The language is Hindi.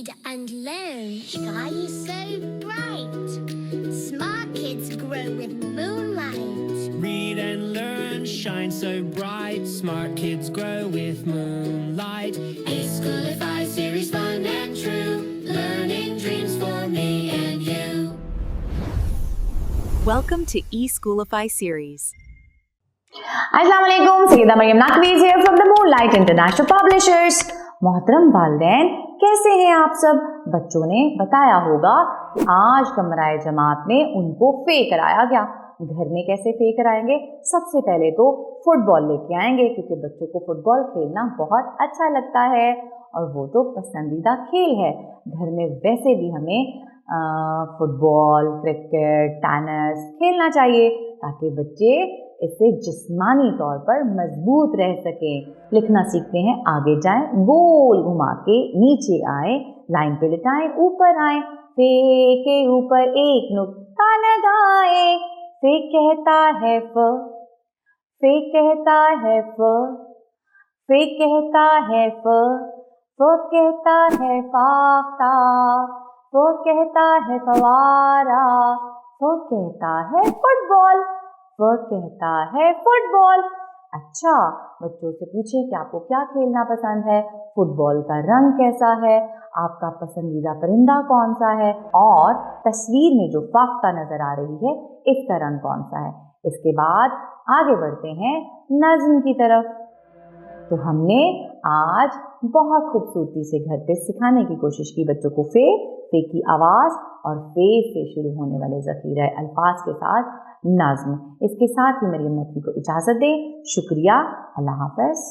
Read and learn. Sky is so bright. Smart kids grow with moonlight. Read and learn, shine so bright. Smart kids grow with moonlight. eSchoolify series, fun and true. Learning dreams for me and you. Welcome to eSchoolify series. अस्सलाम वालेकुम, Syeda Maryam नकवीज़ here from the Moonlight International Publishers। मोहतरम वालिदैन, कैसे हैं आप सब? बच्चों ने बताया होगा कि आज कमराए जमात में उनको फे कराया गया। घर में कैसे फे कराएंगे? सबसे पहले तो फुटबॉल लेके आएंगे, क्योंकि बच्चों को फुटबॉल खेलना बहुत अच्छा लगता है और वो तो पसंदीदा खेल है। घर में वैसे भी हमें फुटबॉल, क्रिकेट, टेनिस खेलना चाहिए ताकि बच्चे इससे जिस्मानी तौर पर मजबूत रह सकें। लिखना सीखते हैं, आगे जाएं, गोल घुमा के नीचे आए, लाइन पे लिटाएं, ऊपर आए, फे के ऊपर एक नुक्ता लगाए। फे कहता है फ, फे कहता है फ, फे कहता है फ, फ कहता है फाख्ता, फ कहता है फवारा, फ कहता है फुटबॉल, वह कहता है फुटबॉल। अच्छा, बच्चों से पूछिए कि आपको क्या खेलना पसंद है, फुटबॉल का रंग कैसा है, आपका पसंदीदा परिंदा कौन सा है, और तस्वीर में जो फाख्ता नजर आ रही है इसका रंग कौन सा है। इसके बाद आगे बढ़ते हैं नज़्म की तरफ। तो हमने आज बहुत खूबसूरती से घर पे सिखाने की कोशिश की बच्चों को फे की आवाज़ और फे से शुरू होने वाले ज़ख़ीरा अल्फाज के साथ नज़्म। इसके साथ ही मरियम नकवी को इजाज़त दें। शुक्रिया, अल्लाह हाफ़िज़।